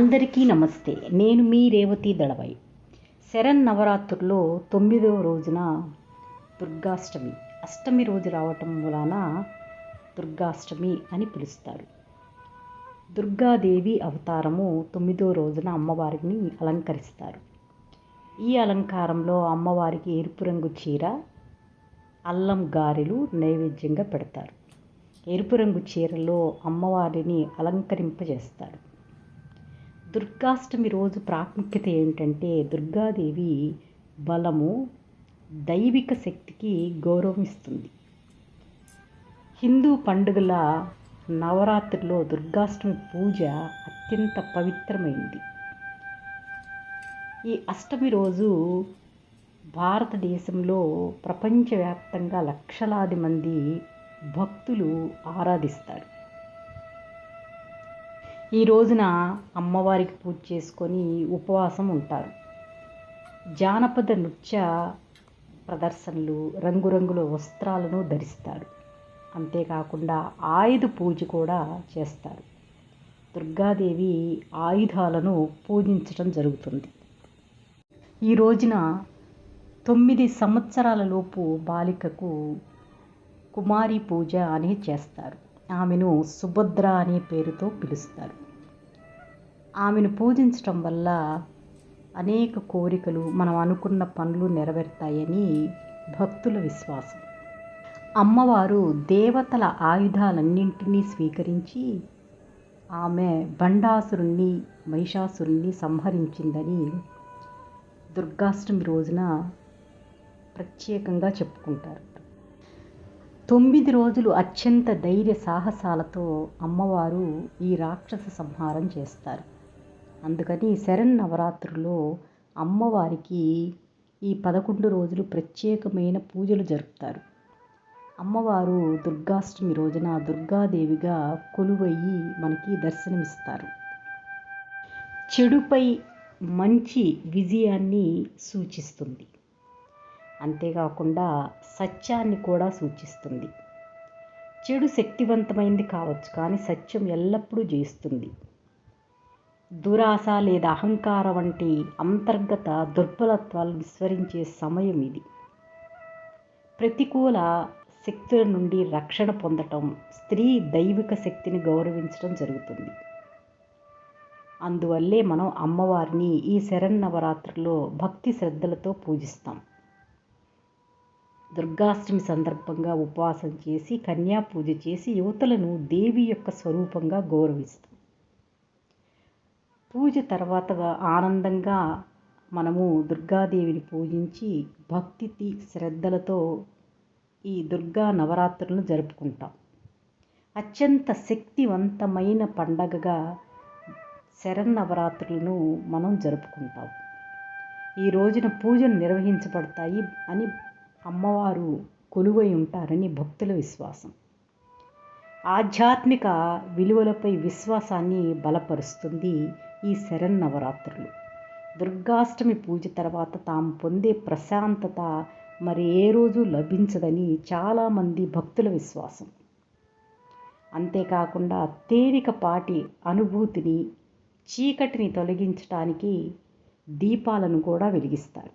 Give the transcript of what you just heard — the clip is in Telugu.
అందరికీ నమస్తే. నేను మీ రేవతి దళవాయి. శరన్నవరాత్రుల్లో 9వ రోజున దుర్గాష్టమి, అష్టమి రోజు రావటం వలన దుర్గాష్టమి అని పిలుస్తారు. దుర్గాదేవి అవతారము 9వ రోజున అమ్మవారిని అలంకరిస్తారు. ఈ అలంకారంలో అమ్మవారికి ఎరుపు రంగు చీర, అల్లం గారెలు నైవేద్యంగా పెడతారు. ఎరుపు రంగు చీరలో అమ్మవారిని అలంకరింపజేస్తారు. దుర్గాష్టమి రోజు ప్రాముఖ్యత ఏంటంటే దుర్గాదేవి బలము, దైవిక శక్తికి గౌరవం ఇస్తుంది. హిందూ పండుగల నవరాత్రిలో దుర్గాష్టమి పూజ అత్యంత పవిత్రమైంది. ఈ అష్టమి రోజు భారతదేశంలో ప్రపంచవ్యాప్తంగా లక్షలాది మంది భక్తులు ఆరాధిస్తారు. ఈ రోజున అమ్మవారికి పూజ చేసుకొని ఉపవాసం ఉంటారు. జానపద నృత్య ప్రదర్శనలు, రంగురంగుల వస్త్రాలను ధరిస్తారు. అంతేకాకుండా ఆయుధ పూజ కూడా చేస్తారు. దుర్గాదేవి ఆయుధాలను పూజించడం జరుగుతుంది. ఈ రోజున 9 సంవత్సరాల లోపు బాలికకు కుమారి పూజ అని చేస్తారు. ఆమెను సుభద్ర అనే పేరుతో పిలుస్తారు. ఆమెను పూజించటం వల్ల అనేక కోరికలు, మనం అనుకున్న పనులు నెరవేరుతాయని భక్తుల విశ్వాసం. అమ్మవారు దేవతల ఆయుధాలన్నింటినీ స్వీకరించి ఆమె భండాసురుణ్ణి, మహిషాసురుణ్ణి సంహరించిందని దుర్గాష్టమి రోజున ప్రత్యేకంగా చెప్పుకుంటారు. 9 రోజులు అత్యంత ధైర్య సాహసాలతో అమ్మవారు ఈ రాక్షస సంహారం చేస్తారు. అందుకని శరన్నవరాత్రుల్లో అమ్మవారికి ఈ 11 రోజులు ప్రత్యేకమైన పూజలు జరుపుతారు. అమ్మవారు దుర్గాష్టమి రోజున దుర్గాదేవిగా కొలువయ్యి మనకి దర్శనమిస్తారు. చెడుపై మంచి విజయాన్ని సూచిస్తుంది. అంతేకాకుండా సత్యాన్ని కూడా సూచిస్తుంది. చెడు శక్తివంతమైంది కావచ్చు, కానీ సత్యం ఎల్లప్పుడూ జయిస్తుంది. దురాశ లేదా అహంకారం వంటి అంతర్గత దుర్బలత్వాలు విస్మరించే సమయం ఇది. ప్రతికూల శక్తుల నుండి రక్షణ పొందటం, స్త్రీ దైవిక శక్తిని గౌరవించడం జరుగుతుంది. అందువల్లే మనం అమ్మవారిని ఈ శరన్నవరాత్రుల్లో భక్తి శ్రద్ధలతో పూజిస్తాం. దుర్గాష్టమి సందర్భంగా ఉపవాసం చేసి, కన్యా పూజ చేసి యువతులను దేవి యొక్క స్వరూపంగా గౌరవిస్తాం. పూజ తర్వాత ఆనందంగా మనము దుర్గాదేవిని పూజించి భక్తి శ్రద్ధలతో ఈ దుర్గా నవరాత్రులను జరుపుకుంటాం. అత్యంత శక్తివంతమైన పండగగా శరన్నవరాత్రులను మనం జరుపుకుంటాం. ఈ రోజున పూజలు నిర్వహించబడతాయి అని అమ్మవారు కొలువై ఉంటారని భక్తుల విశ్వాసం. ఆధ్యాత్మిక విలువలపై విశ్వాసాన్ని బలపరుస్తుంది ఈ శరన్నవరాత్రులు. దుర్గాష్టమి పూజ తర్వాత తాము పొందే ప్రశాంతత మరి ఏ రోజు లభించదని చాలామంది భక్తుల విశ్వాసం. అంతేకాకుండా తేలికపాటి అనుభూతిని, చీకటిని తొలగించడానికి దీపాలను కూడా వెలిగిస్తారు.